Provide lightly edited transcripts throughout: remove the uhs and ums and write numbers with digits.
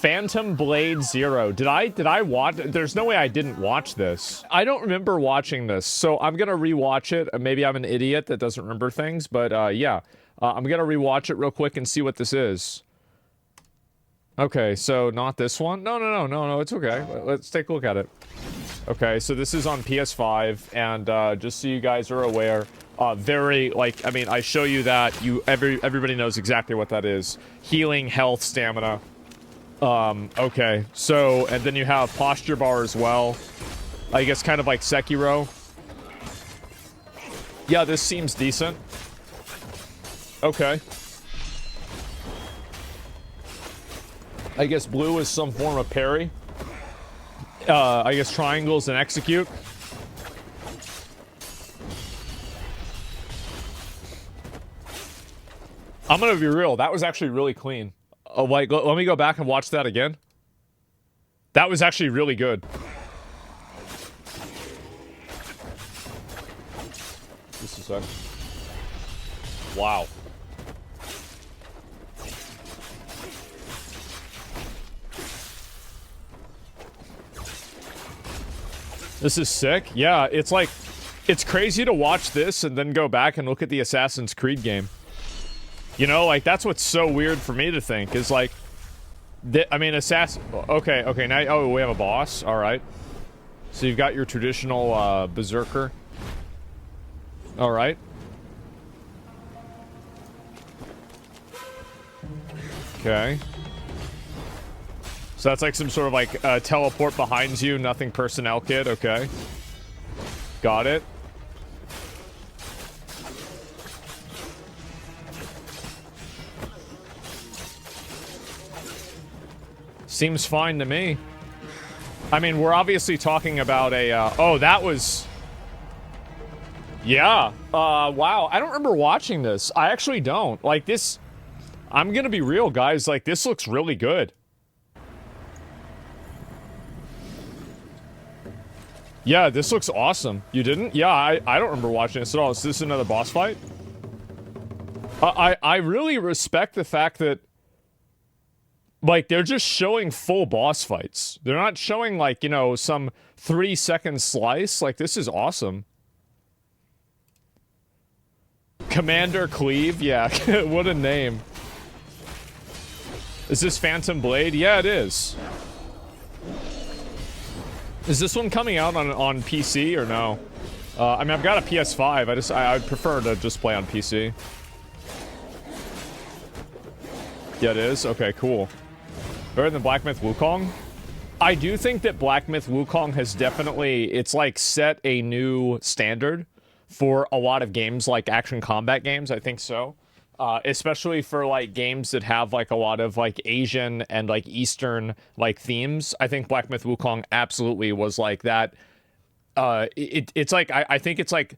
Phantom Blade Zero. Did I watch? There's no way I didn't watch this. I don't remember watching this, so I'm gonna rewatch it. Maybe I'm an idiot that doesn't remember things, but yeah. I'm gonna rewatch it real quick and see what this is. Okay, so not this one? No, it's okay. Let's take a look at it. Okay, so this is on PS5, and just so you guys are aware, very, like, I mean, I show you that, everybody knows exactly what that is. Healing, health, stamina. Okay, so, and then you have posture bar as well. I guess kind of like Sekiro. Yeah, this seems decent. Okay. I guess blue is some form of parry. I guess triangles and execute. I'm gonna be real, that was actually really clean. Oh, like, let me go back and watch that again. That was actually really good. Just a sec. Wow. This is sick. Yeah, it's like, it's crazy to watch this and then go back and look at the Assassin's Creed game. You know, like, that's what's so weird for me to think, is like, I mean, okay, now, oh, we have a boss, alright. So you've got your traditional, berserker. Alright. Okay. So that's like some sort of like, teleport behind you, nothing personnel kit, okay. Got it. Seems fine to me. I mean, we're obviously talking about a, oh, that was... Yeah. Wow. I don't remember watching this. I actually don't. Like, this... I'm gonna be real, guys. Like, this looks really good. Yeah, this looks awesome. You didn't? Yeah, I don't remember watching this at all. Is this another boss fight? I really respect the fact that, like, they're just showing full boss fights. They're not showing, like, you know, some 3-second slice. Like, this is awesome. Commander Cleave? Yeah, what a name. Is this Phantom Blade? Yeah, it is. Is this one coming out on PC or no? I mean, I've got a PS5. I'd prefer to just play on PC. Yeah, it is? Okay, cool. Better than Black Myth Wukong? I do think that Black Myth Wukong has definitely, it's like set a new standard for a lot of games, like action combat games. I think so. Especially for like games that have like a lot of like Asian and like Eastern like themes. I think Black Myth Wukong absolutely was like that. It's like, I think it's like,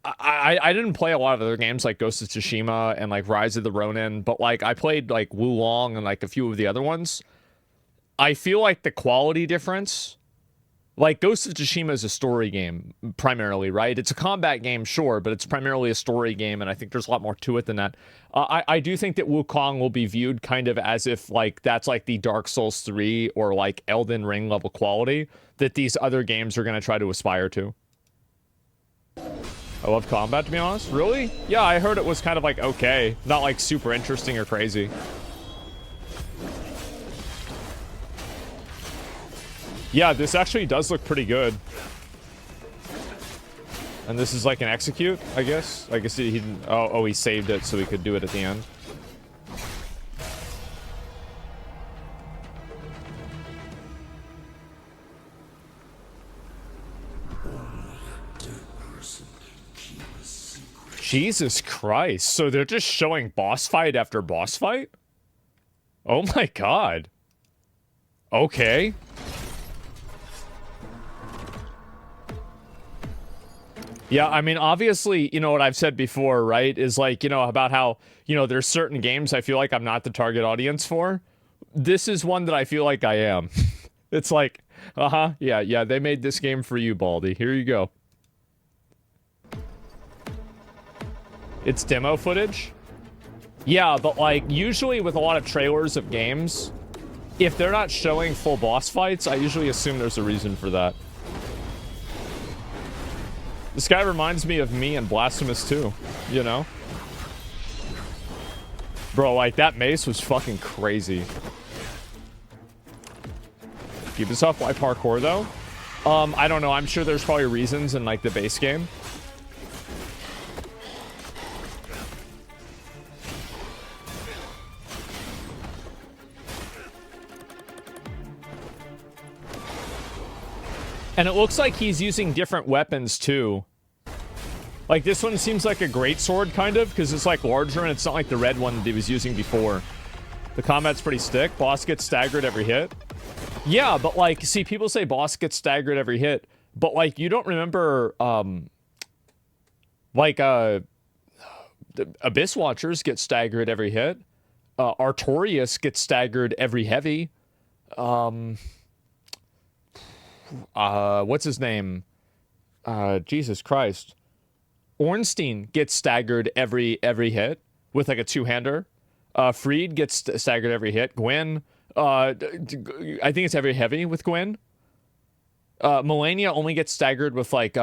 I didn't play a lot of other games like Ghost of Tsushima and like Rise of the Ronin, but like I played like Wulong and like a few of the other ones. I feel like the quality difference, like Ghost of Tsushima is a story game primarily, right? It's a combat game, sure, but it's primarily a story game, and I think there's a lot more to it than that. I do think that Wukong will be viewed kind of as if like that's like the Dark Souls 3 or like Elden Ring level quality that these other games are going to try to aspire to. I love combat, to be honest. Really? Yeah, I heard it was kind of like okay. Not like super interesting or crazy. Yeah, this actually does look pretty good. And this is like an execute, I guess. I guess he didn't... Oh, he saved it so he could do it at the end. Jesus Christ. So they're just showing boss fight after boss fight? Oh my god. Okay. Yeah, I mean, obviously, you know what I've said before, right? Is like, you know, about how, you know, there's certain games I feel like I'm not the target audience for. This is one that I feel like I am. It's like, yeah, they made this game for you, Baldy. Here you go. It's demo footage? Yeah, but like, usually with a lot of trailers of games, If they're not showing full boss fights, I usually assume there's a reason for that. This guy reminds me of me and Blasphemous 2, you know? Bro, like, that mace was fucking crazy. Ubisoft, why parkour, though? I don't know. I'm sure there's probably reasons in, like, the base game. And it looks like he's using different weapons, too. Like, this one seems like a greatsword, kind of, because it's, like, larger, and it's not like the red one that he was using before. The combat's pretty stick. Boss gets staggered every hit. Yeah, but, like, see, people say boss gets staggered every hit, but, like, you don't remember, Abyss Watchers get staggered every hit. Artorias gets staggered every heavy. What's his name? Jesus Christ. Ornstein gets staggered every hit with like a two-hander. Freed gets staggered every hit. Gwen, I think it's every heavy with Gwen. Melania only gets staggered with like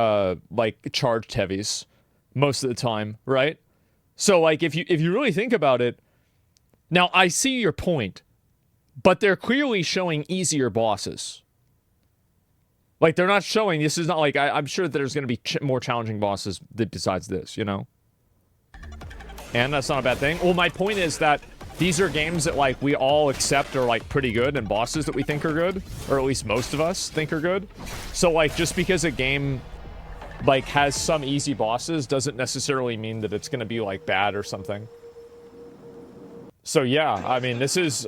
charged heavies most of the time, right? So like if you really think about it, now I see your point, but they're clearly showing easier bosses. Like, they're not showing, this is not like, I'm sure that there's going to be more challenging bosses besides this, you know? And that's not a bad thing. Well, my point is that these are games that, like, we all accept are, like, pretty good, and bosses that we think are good, or at least most of us think are good. So, like, just because a game, like, has some easy bosses doesn't necessarily mean that it's going to be, like, bad or something. So, yeah, I mean, this is,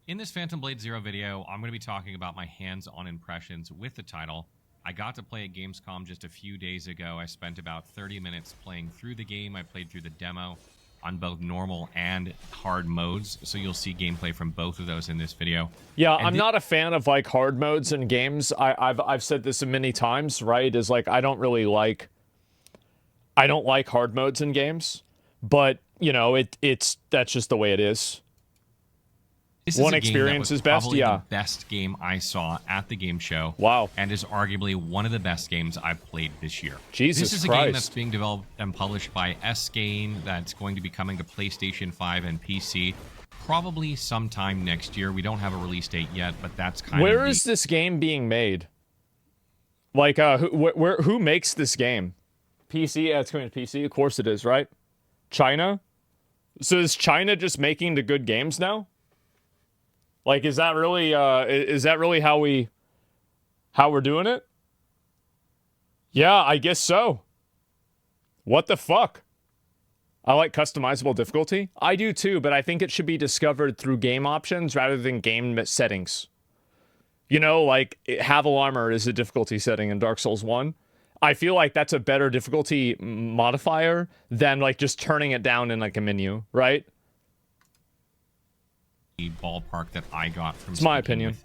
In this Phantom Blade Zero video, I'm going to be talking about my hands-on impressions with the title. I got to play at Gamescom just a few days ago. I spent about 30 minutes playing through the game. I played through the demo on both normal and hard modes, so you'll see gameplay from both of those in this video. Yeah, I'm not a fan of, like, hard modes in games. I've said this many times, right? Is like, I don't like hard modes in games, but, you know, that's just the way it is. This One is experience is best, probably yeah. the best game I saw at the game show. Wow. And is arguably one of the best games I've played this year. Jesus This is Christ. a game that's being developed and published by S-Gain that's going to be coming to PlayStation 5 and PC probably sometime next year. We don't have a release date yet, but that's kind of Where is this game being made? Like, who makes this game? PC? Yeah, it's coming to PC. Of course it is, right? China? So is China just making the good games now? Like, is that really how we're doing it? Yeah, I guess so. What the fuck? I like customizable difficulty. I do too, but I think it should be discovered through game options rather than game settings. You know, like, Havel Armor is a difficulty setting in Dark Souls 1. I feel like that's a better difficulty modifier than, like, just turning it down in, like, a menu, right? Ballpark that I got from it's my opinion.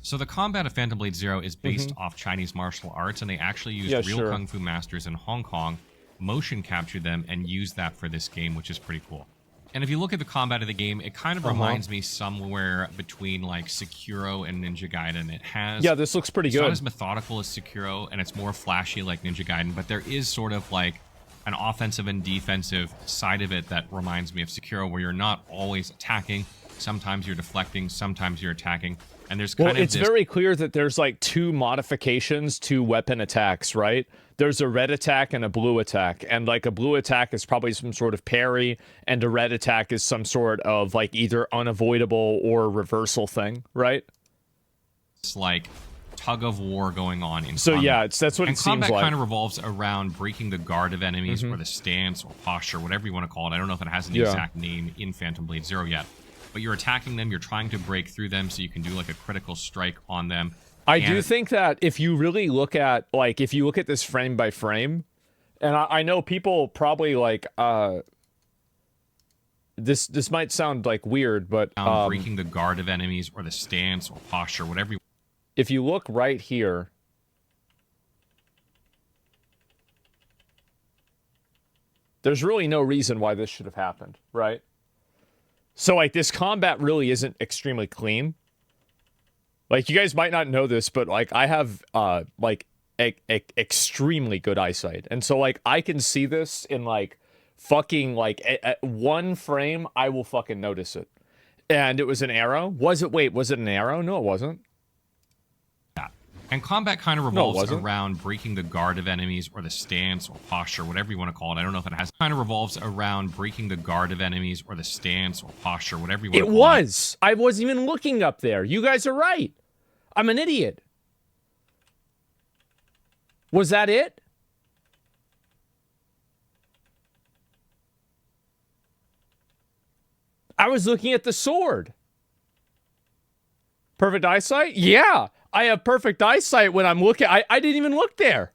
So the combat of Phantom Blade Zero is based off Chinese martial arts, and they actually used real kung fu masters in Hong Kong, motion captured them, and used that for this game, which is pretty cool. And if you look at the combat of the game, it kind of reminds me somewhere between like Sekiro and Ninja Gaiden. It has this looks pretty good. It's not as methodical as Sekiro, and it's more flashy like Ninja Gaiden, but there is sort of like an offensive and defensive side of it that reminds me of Sekiro, where you're not always attacking. Sometimes you're deflecting, sometimes you're attacking, and there's kind of it's very clear that there's like two modifications to weapon attacks, right? There's a red attack and a blue attack, and like a blue attack is probably some sort of parry, and a red attack is some sort of like either unavoidable or reversal thing, right? It's like tug of war going on in so combat. Yeah, that's what it seems like. Combat kind of revolves around breaking the guard of enemies, or the stance, or posture, whatever you want to call it. I don't know if it has an exact name in Phantom Blade Zero yet. But you're attacking them, you're trying to break through them so you can do like a critical strike on them. I do think that if you really look at, like, if you look at this frame by frame, and I know people probably like, this might sound like weird, but breaking the guard of enemies, or the stance, or posture, whatever you... If you look right here, there's really no reason why this should have happened, right? So, like, this combat really isn't extremely clean. Like, you guys might not know this, but, like, I have, like, extremely good eyesight. And so, like, I can see this in, like, fucking, like, at one frame, I will fucking notice it. And it was an arrow? Was it an arrow? No, it wasn't. And combat kind of revolves around breaking the guard of enemies, or the stance, or posture, whatever you want to call it. I don't know if it has. Kind of revolves around breaking the guard of enemies, or the stance, or posture, whatever you want to call it. It was. I wasn't even looking up there. You guys are right. I'm an idiot. Was that it? I was looking at the sword. Perfect eyesight? Yeah. I have perfect eyesight when I'm looking. I didn't even look there.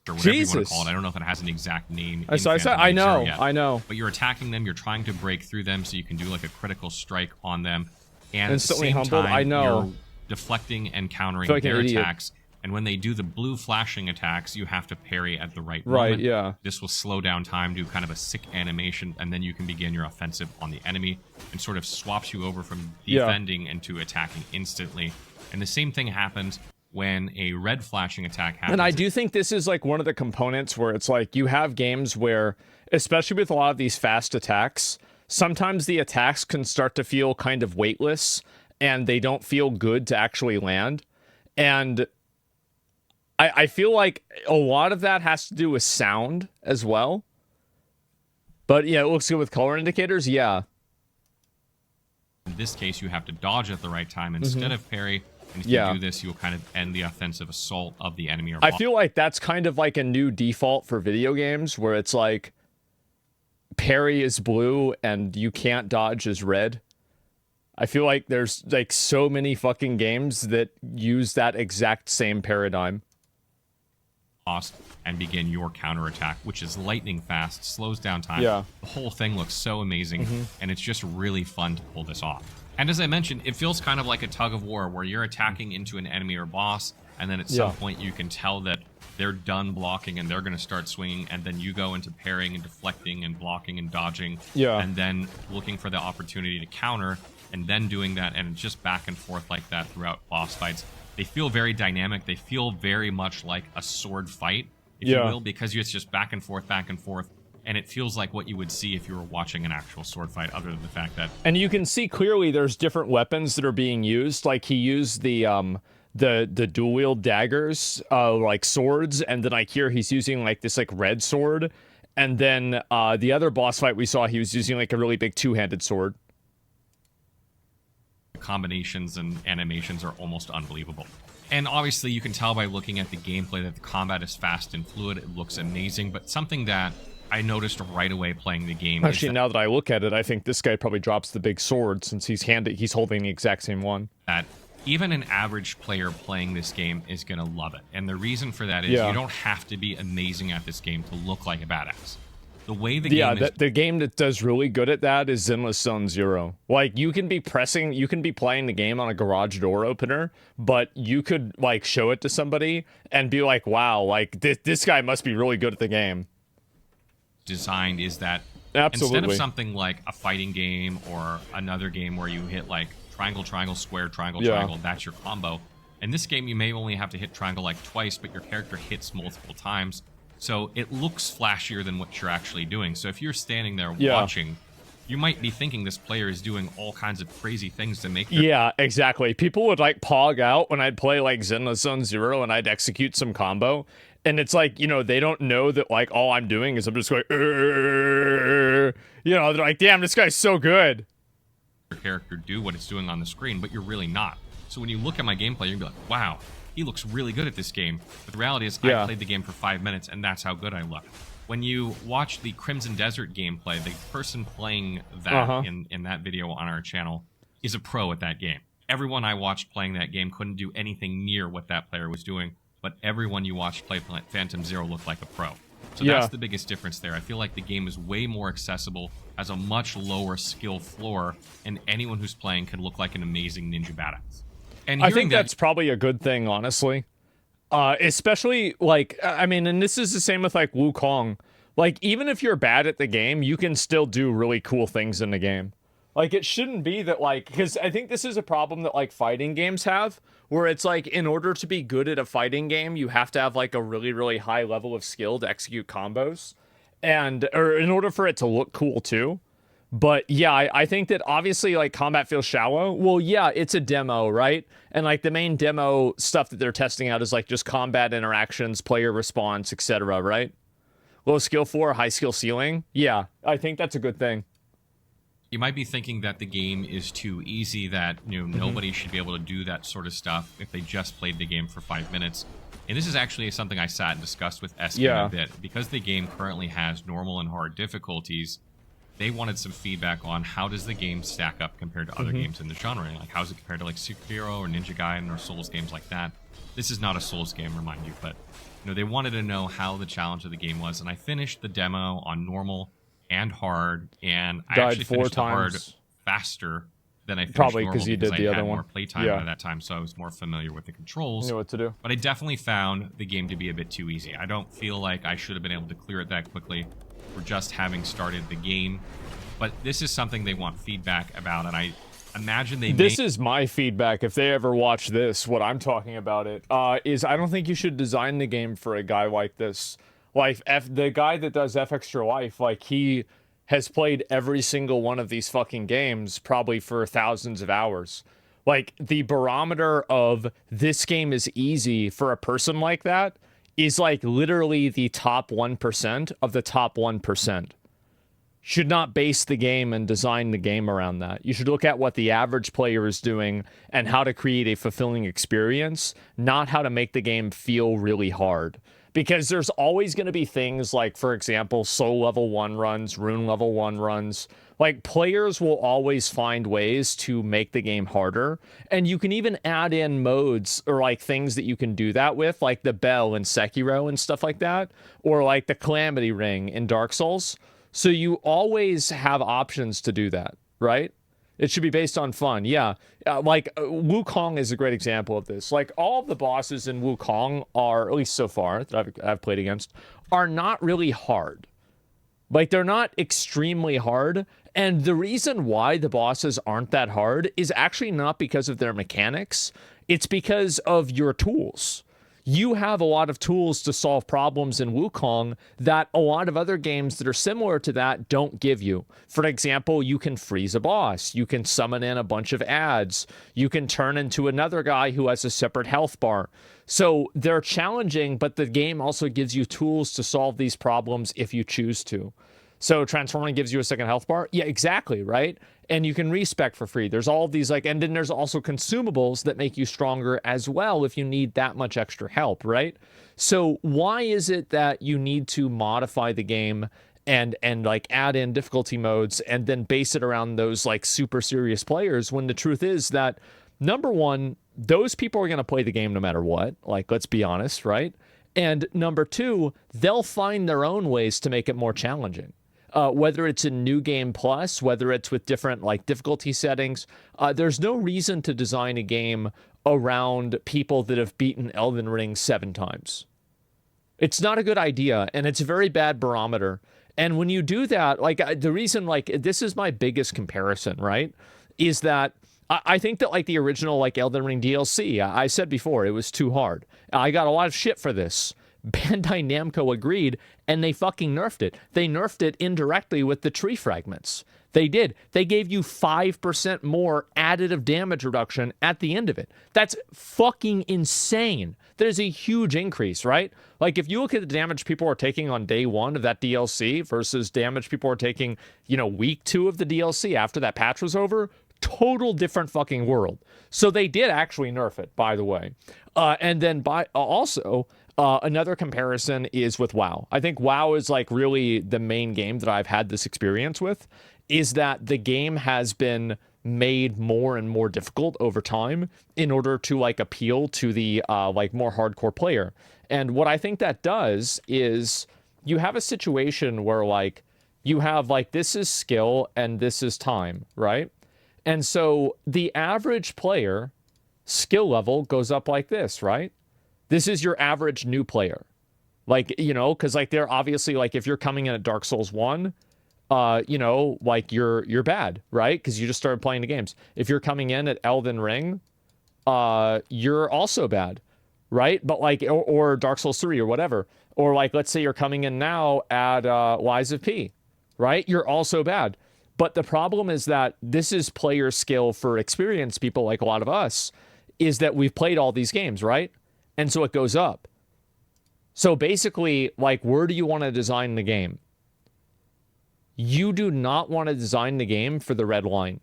Or whatever you want to call it. I don't know if it has an exact name. I know. But you're attacking them. You're trying to break through them so you can do like a critical strike on them. And instantly at the same humbled. time, I know. You're deflecting and countering like their attacks. And when they do the blue flashing attacks, you have to parry at the right moment. Right, yeah. This will slow down time, do kind of a sick animation, and then you can begin your offensive on the enemy, and sort of swaps you over from defending into attacking instantly. And the same thing happens when a red flashing attack happens. And I do think this is like one of the components where it's like you have games where, especially with a lot of these fast attacks, sometimes the attacks can start to feel kind of weightless, and they don't feel good to actually land. And I feel like a lot of that has to do with sound as well. But yeah, it looks good with color indicators, yeah. In this case, you have to dodge at the right time instead of parry. And if you do this, you'll kind of end the offensive assault of the enemy. I feel like that's kind of like a new default for video games, where it's like parry is blue and you can't dodge is red. I feel like there's like so many fucking games that use that exact same paradigm. And begin your counterattack, which is lightning fast, slows down time. Yeah. The whole thing looks so amazing, and it's just really fun to pull this off. And as I mentioned, it feels kind of like a tug of war, where you're attacking into an enemy or boss, and then at some point you can tell that they're done blocking and they're going to start swinging, and then you go into parrying and deflecting and blocking and dodging, and then looking for the opportunity to counter, and then doing that, and it's just back and forth like that throughout boss fights. They feel very dynamic. They feel very much like a sword fight, if you will, because it's just back and forth, and it feels like what you would see if you were watching an actual sword fight, other than the fact that... And you can see clearly there's different weapons that are being used. Like, he used the dual-wield daggers, like swords, and then, like, here he's using, like, this, like, red sword. And then the other boss fight we saw, he was using, like, a really big two-handed sword. Combinations and animations are almost unbelievable. And obviously you can tell by looking at the gameplay that the combat is fast and fluid. It looks amazing, but something that I noticed right away playing the game... Actually, now that I look at it, I think this guy probably drops the big sword, since he's holding the exact same one. That even an average player playing this game is going to love it. And the reason for that is you don't have to be amazing at this game to look like a badass. The way the game is... the game that does really good at that is Zenless Zone Zero. Like, you can be playing the game on a garage door opener, but you could, like, show it to somebody and be like, wow, like, this guy must be really good at the game. Designed is that instead of something like a fighting game or another game where you hit, like, triangle, triangle, square, triangle, triangle, that's your combo. In this game, you may only have to hit triangle, like, twice, but your character hits multiple times. So it looks flashier than what you're actually doing. So if you're standing there watching, you might be thinking this player is doing all kinds of crazy things to make their... Yeah, exactly. People would, like, pog out when I'd play, like, Zenless Zone Zero and I'd execute some combo. And it's like, you know, they don't know that, like, all I'm doing is I'm just going, you know, they're like, damn, this guy's so good. Your character do what it's doing on the screen, but you're really not. So when you look at my gameplay, you're gonna be like, wow, he looks really good at this game. But the reality is, I played the game for 5 minutes, and that's how good I look. When you watch the Crimson Desert gameplay, the person playing that in that video on our channel is a pro at that game. Everyone I watched playing that game couldn't do anything near what that player was doing, but everyone you watched play Phantom Zero looked like a pro. So that's the biggest difference there. I feel like the game is way more accessible, has a much lower skill floor, and anyone who's playing can look like an amazing ninja badass. And I think that's probably a good thing, honestly. Especially, like, I mean, and this is the same with, like, Wukong. Like, even if you're bad at the game, you can still do really cool things in the game. Like, it shouldn't be that, like, because I think this is a problem that, like, fighting games have, where it's like, in order to be good at a fighting game, you have to have, like, a really, really high level of skill to execute combos. Or in order for it to look cool, too. But yeah, I think that obviously, like, combat feels shallow. Well, yeah, it's a demo, right? And, like, the main demo stuff that they're testing out is, like, just combat interactions, player response, etc., right? Low skill floor, high skill ceiling. Yeah, I think that's a good thing. You might be thinking that the game is too easy, that nobody should be able to do that sort of stuff if they just played the game for 5 minutes. And this is actually something I sat and discussed with Eskin a bit. Because the game currently has normal and hard difficulties, they wanted some feedback on how does the game stack up compared to other games in the genre. Like, how is it compared to, like, Sekiro or Ninja Gaiden or Souls games like that? This is not a Souls game, remind you, but they wanted to know how the challenge of the game was. And I finished the demo on normal and hard, and I actually finished the hard faster than I finished probably normal because you did the other one. More playtime by that time, so I was more familiar with the controls. You know what to do. But I definitely found the game to be a bit too easy. I don't feel like I should have been able to clear it that quickly for just having started the game. But this is something they want feedback about, and I imagine they This is my feedback if they ever watch this, what I'm talking about is I don't think you should design the game for a guy like this. Like, the guy that does F Extra Life, like, he has played every single one of these fucking games probably for thousands of hours. Like, the barometer of this game is easy for a person like that is, like, literally the top 1% of the top 1%. Should not base the game and design the game around that. You should look at what the average player is doing and how to create a fulfilling experience, not how to make the game feel really hard. Because there's always going to be things like, for example, soul level 1 runs, rune level 1 runs. Like, players will always find ways to make the game harder. And you can even add in modes or, like, things that you can do that with, like the bell in Sekiro and stuff like that, or like the Calamity Ring in Dark Souls. So you always have options to do that, right? It should be based on fun. Yeah. Wukong is a great example of this. Like, all of the bosses in Wukong are, at least so far that I've played against, are not really hard. Like, they're not extremely hard. And the reason why the bosses aren't that hard is actually not because of their mechanics. It's because of your tools. You have a lot of tools to solve problems in Wukong that a lot of other games that are similar to that don't give you. For example, you can freeze a boss. You can summon in a bunch of ads. You can turn into another guy who has a separate health bar. So they're challenging, but the game also gives you tools to solve these problems if you choose to. So transforming gives you a second health bar? Yeah, exactly, right? And you can respec for free. There's all of these, like, and then there's also consumables that make you stronger as well if you need that much extra help, right? So why is it that you need to modify the game and like add in difficulty modes and then base it around those, like, super serious players, when the truth is that, number one, those people are going to play the game no matter what. Like, let's be honest, right? And number two, they'll find their own ways to make it more challenging. Whether it's in New Game Plus, whether it's with different, like, difficulty settings, there's no reason to design a game around people that have beaten Elden Ring 7 times. It's not a good idea, and it's a very bad barometer. And when you do that, like, the reason, like, this is my biggest comparison, right, is that I think that, like, the original, like, Elden Ring DLC, I said before, it was too hard. I got a lot of shit for this. Bandai Namco agreed, and they fucking nerfed it. They nerfed it indirectly with the tree fragments. They did. They gave you 5% more additive damage reduction at the end of it. That's fucking insane. There's a huge increase, right? Like, if you look at the damage people are taking on day 1 of that DLC versus damage people are taking, week 2 of the DLC after that patch was over, total different fucking world. So they did actually nerf it, by the way. And then another comparison is with WoW. I think WoW is, like, really the main game that I've had this experience with, is that the game has been made more and more difficult over time in order to, like, appeal to the like, more hardcore player. And what I think that does is you have a situation where, like, you have, like, this is skill and this is time, right? And so the average player skill level goes up like this, right? This is your average new player. Like, you know, because like they're obviously like if you're coming in at Dark Souls 1, you know, like you're bad, right? Because you just started playing the games. If you're coming in at Elden Ring, you're also bad, right? But like, or Dark Souls 3 or whatever. Or like, let's say you're coming in now at Lies of P, right? You're also bad. But the problem is that this is player skill for experienced people like a lot of us, is that we've played all these games, right? And so it goes up. So basically, like, where do you want to design the game? You do not want to design the game for the red line,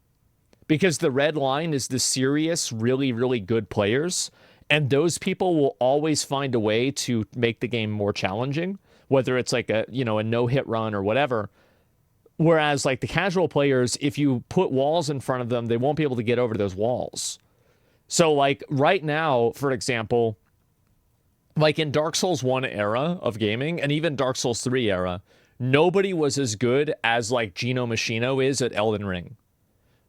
because the red line is the serious, really, really good players. And those people will always find a way to make the game more challenging, whether it's like a, you know, a no-hit run or whatever. Whereas like the casual players, if you put walls in front of them, they won't be able to get over those walls. So like right now, for example, like in Dark Souls 1 era of gaming, and even Dark Souls 3 era, nobody was as good as like Gino Machino is at Elden Ring.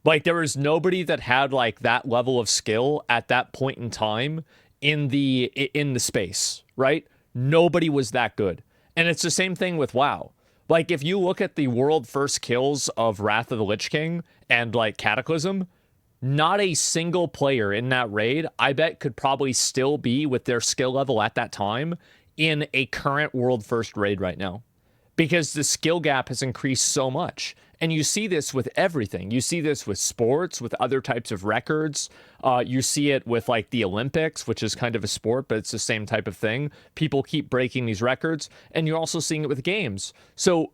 Like there was nobody that had like that level of skill at that point in time in the space, right? Nobody was that good. And it's the same thing with WoW. Like if you look at the world first kills of Wrath of the Lich King and like Cataclysm, not a single player in that raid, I bet, could probably still be with their skill level at that time in a current world first raid right now, because the skill gap has increased so much. And you see this with everything. You see this with sports, with other types of records. You see it with like the Olympics, which is kind of a sport, but it's the same type of thing. People keep breaking these records, and you're also seeing it with games. So,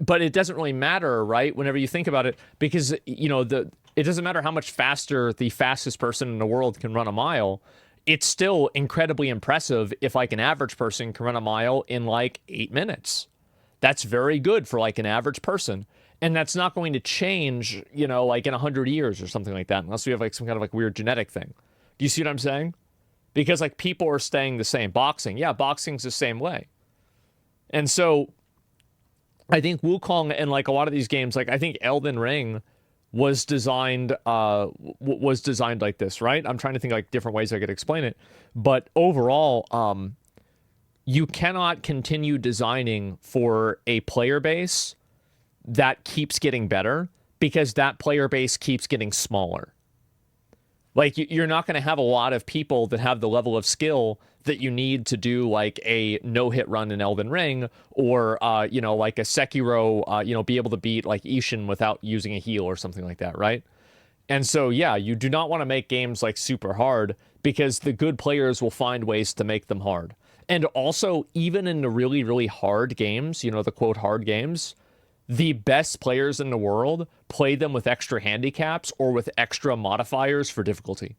but it doesn't really matter, right? Whenever you think about it, because, you know, it doesn't matter how much faster the fastest person in the world can run a mile. It's still incredibly impressive if like an average person can run a mile in like 8 minutes. That's very good for like an average person. And that's not going to change, you know, like in 100 years or something like that, unless we have like some kind of like weird genetic thing. Do you see what I'm saying? Because like people are staying the same. Boxing, yeah, boxing's the same way. And so I think Wukong and like a lot of these games, like I think Elden Ring was designed like this, right? I'm trying to think like different ways I could explain it. But overall, you cannot continue designing for a player base that keeps getting better, because that player base keeps getting smaller. Like you're not going to have a lot of people that have the level of skill that you need to do like a no-hit run in Elden Ring, or you know, like a Sekiro, you know, be able to beat like Ishin without using a heal or something like that, right? And so yeah, you do not want to make games like super hard, because the good players will find ways to make them hard. And also, even in the really, really hard games, you know, the quote hard games, the best players in the world play them with extra handicaps or with extra modifiers for difficulty.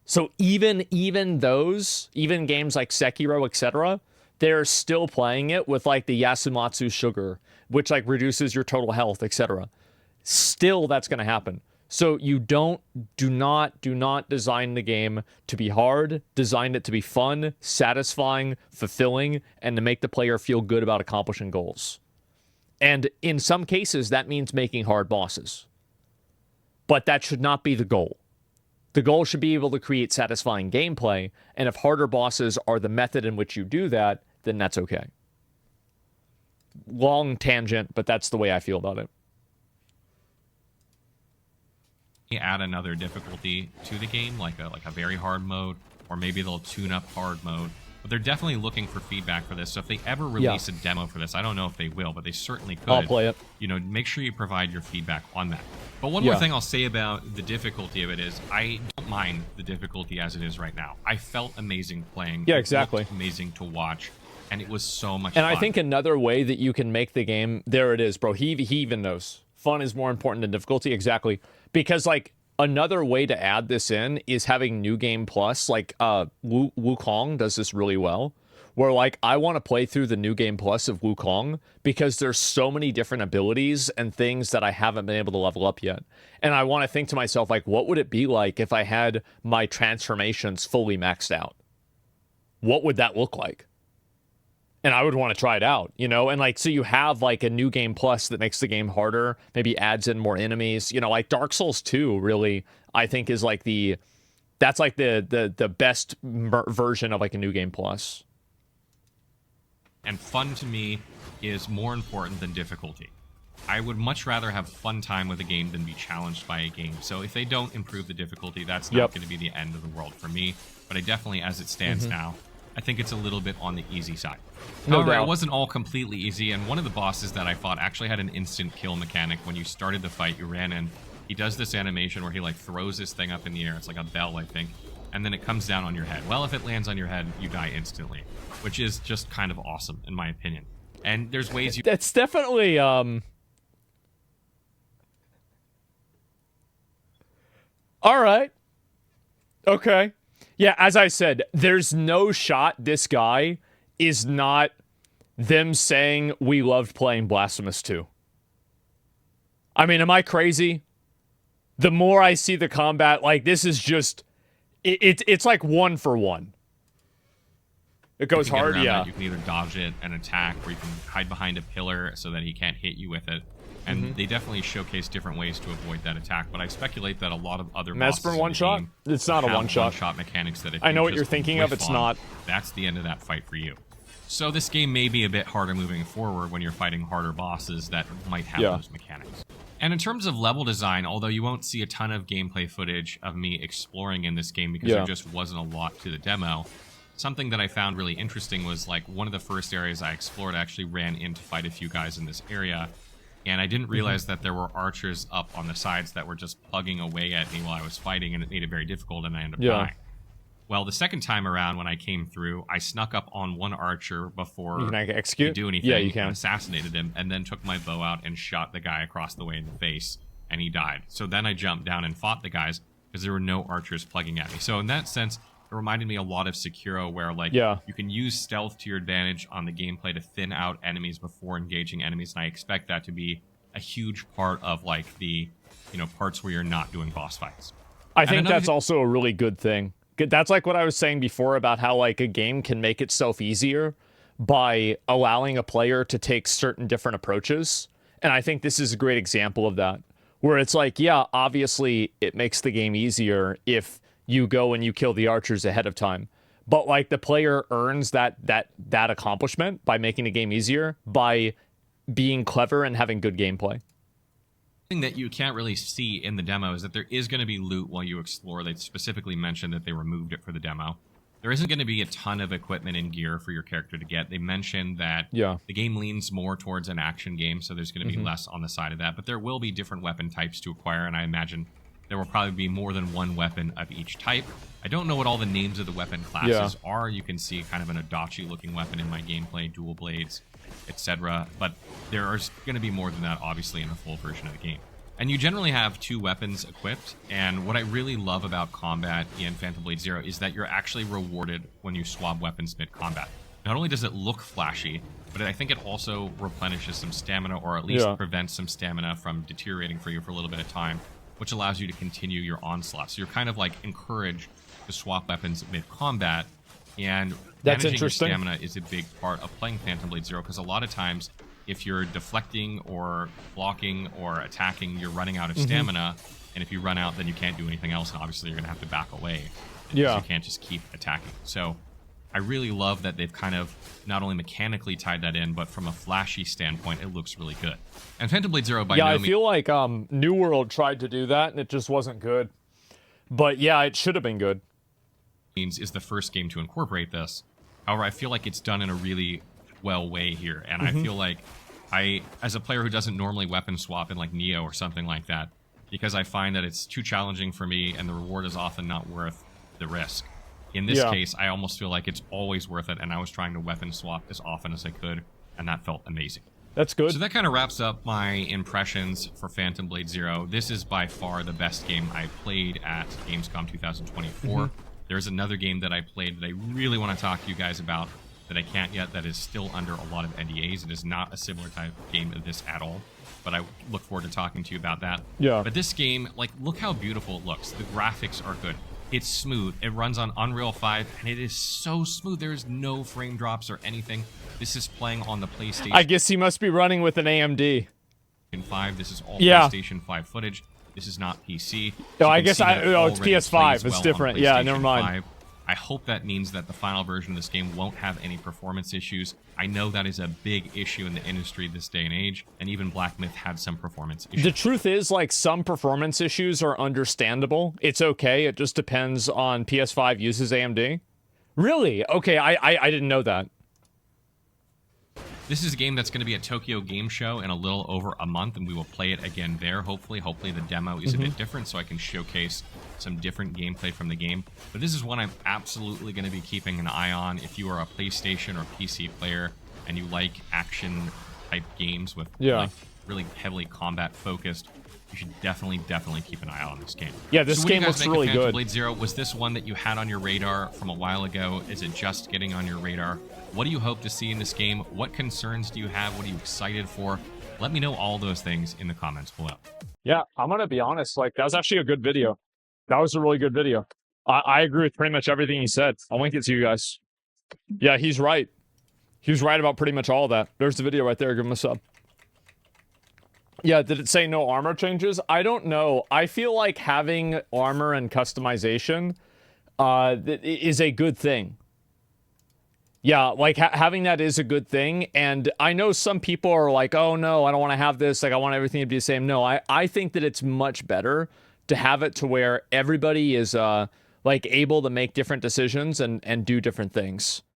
So even games like Sekiro, etc., they're still playing it with like the Yasumatsu sugar, which like reduces your total health, etc. Still, that's going to happen. So you do not design the game to be hard. Design it to be fun, satisfying, fulfilling, and to make the player feel good about accomplishing goals. And in some cases, that means making hard bosses. But that should not be the goal. The goal should be able to create satisfying gameplay, and if harder bosses are the method in which you do that, then that's okay. Long tangent, but that's the way I feel about it. Add another difficulty to the game, like a very hard mode, or maybe they'll tune up hard mode. But they're definitely looking for feedback for this. So if they ever release a demo for this, I don't know if they will, but they certainly could. I'll play it. You know, make sure you provide your feedback on that. But one more thing I'll say about the difficulty of it is I don't mind the difficulty as it is right now. I felt amazing playing. Yeah, exactly. It looked amazing to watch, and it was so much fun. fun. And I think another way that you can make the game, there it is, bro. He even knows. Fun is more important than difficulty. Exactly. Because, like, another way to add this in is having New Game Plus. Like, Wukong does this really well, where, like, I want to play through the New Game Plus of Wukong because there's so many different abilities and things that I haven't been able to level up yet. And I want to think to myself, like, what would it be like if I had my transformations fully maxed out? What would that look like? And I would want to try it out, you know? And, like, so you have, like, a New Game Plus that makes the game harder, maybe adds in more enemies. You know, like, Dark Souls 2, really, I think is, like, that's, like, the best version of, like, a New Game Plus. And fun to me is more important than difficulty. I would much rather have fun time with a game than be challenged by a game. So if they don't improve the difficulty, that's not going to be the end of the world for me. But I definitely, as it stands now, I think it's a little bit on the easy side. However, it wasn't all completely easy, and one of the bosses that I fought actually had an instant kill mechanic. When you started the fight, you ran in. He does this animation where he like throws this thing up in the air. It's like a bell, I think. And then it comes down on your head. Well, if it lands on your head, you die instantly, which is just kind of awesome, in my opinion. And there's ways you... That's definitely, All right. Okay. Yeah, as I said, there's no shot this guy is not them saying we loved playing Blasphemous 2. I mean, am I crazy? The more I see the combat, like, this is just... It's like 1 for 1. It goes hard, yeah. You can either dodge it and attack, or you can hide behind a pillar so that he can't hit you with it. And they definitely showcase different ways to avoid that attack. But I speculate that a lot of other bosses in the game it's not a one-shot. One-shot mechanics that if I know what you're thinking of. It's not. That's the end of that fight for you. So this game may be a bit harder moving forward when you're fighting harder bosses that might have those mechanics. And in terms of level design, although you won't see a ton of gameplay footage of me exploring in this game because there just wasn't a lot to the demo, something that I found really interesting was like one of the first areas I explored, I actually ran in to fight a few guys in this area, and I didn't realize that there were archers up on the sides that were just plugging away at me while I was fighting, and it made it very difficult, and I ended up dying. Well, the second time around when I came through, I snuck up on one archer before you can execute? He could do anything. Yeah, you can. And assassinated him, and then took my bow out and shot the guy across the way in the face, and he died. So then I jumped down and fought the guys because there were no archers plugging at me. So in that sense, it reminded me a lot of Sekiro, where like you can use stealth to your advantage on the gameplay to thin out enemies before engaging enemies, and I expect that to be a huge part of like the parts where you're not doing boss fights. I think that's also a really good thing. That's like what I was saying before about how like a game can make itself easier by allowing a player to take certain different approaches. And I think this is a great example of that, where it's like, yeah, obviously it makes the game easier if you go and you kill the archers ahead of time. But like the player earns that accomplishment by making the game easier by being clever and having good gameplay. Thing that you can't really see in the demo is that there is going to be loot while you explore. They specifically mentioned that they removed it for the demo. There isn't going to be a ton of equipment and gear for your character to get. They mentioned that the game leans more towards an action game, so there's going to be less on the side of that. But there will be different weapon types to acquire, and I imagine there will probably be more than one weapon of each type. I don't know what all the names of the weapon classes are. You can see kind of an Adachi-looking weapon in my gameplay, dual blades, etc. But there is going to be more than that, obviously, in the full version of the game. And you generally have 2 weapons equipped, and what I really love about combat in Phantom Blade Zero is that you're actually rewarded when you swap weapons mid-combat. Not only does it look flashy, but I think it also replenishes some stamina, or at least prevents some stamina from deteriorating for you for a little bit of time, which allows you to continue your onslaught. So you're kind of like encouraged to swap weapons mid-combat, and managing your stamina is a big part of playing Phantom Blade Zero, because a lot of times, if you're deflecting or blocking or attacking, you're running out of stamina, and if you run out, then you can't do anything else, and obviously you're going to have to back away. You can't just keep attacking. So I really love that they've kind of not only mechanically tied that in, but from a flashy standpoint, it looks really good. And Phantom Blade Zero by no means... I feel like New World tried to do that, and it just wasn't good. But yeah, it should have been good. ...is the first game to incorporate this. However, I feel like it's done in a really well way here, and I feel like as a player who doesn't normally weapon swap in like Neo or something like that, because I find that it's too challenging for me and the reward is often not worth the risk. In this case, I almost feel like it's always worth it, and I was trying to weapon swap as often as I could, and that felt amazing. That's good. So that kind of wraps up my impressions for Phantom Blade Zero. This is by far the best game I played at Gamescom 2024. There's another game that I played that I really want to talk to you guys about that I can't yet, that is still under a lot of NDAs. It is not a similar type of game to this at all, but I look forward to talking to you about that. But this game, like, look how beautiful it looks. The graphics are good. It's smooth. It runs on Unreal 5, and it is so smooth. There is no frame drops or anything. This is playing on the PlayStation. I guess he must be running with an AMD. 5. This is all PlayStation 5 footage. This is not PC. No, I guess it's PS5. It's different. Yeah, never mind. 5. I hope that means that the final version of this game won't have any performance issues. I know that is a big issue in the industry this day and age, and even Black Myth had some performance issues. The truth is, like, some performance issues are understandable. It's okay. It just depends on PS5 uses AMD. Really? Okay, I didn't know that. This is a game that's going to be at Tokyo Game Show in a little over a month, and we will play it again there, hopefully. Hopefully the demo is a bit different, so I can showcase some different gameplay from the game. But this is one I'm absolutely going to be keeping an eye on. If you are a PlayStation or PC player and you like action-type games with like, really heavily combat-focused, you should definitely keep an eye out on this game. Yeah, this game looks really good. Blade Zero, was this one that you had on your radar from a while ago? Is it just getting on your radar? What do you hope to see in this game? What concerns do you have? What are you excited for? Let me know all those things in the comments below. Yeah, I'm going to be honest. Like, that was actually a good video. That was a really good video. I agree with pretty much everything he said. I'll link it to you guys. Yeah, he's right. He was right about pretty much all of that. There's the video right there. Give him a sub. Yeah, did it say no armor changes? I don't know. I feel like having armor and customization is a good thing. Yeah, like having that is a good thing. And I know some people are like, oh no, I don't want to have this. Like, I want everything to be the same. No, I think that it's much better to have it to where everybody is like able to make different decisions and do different things.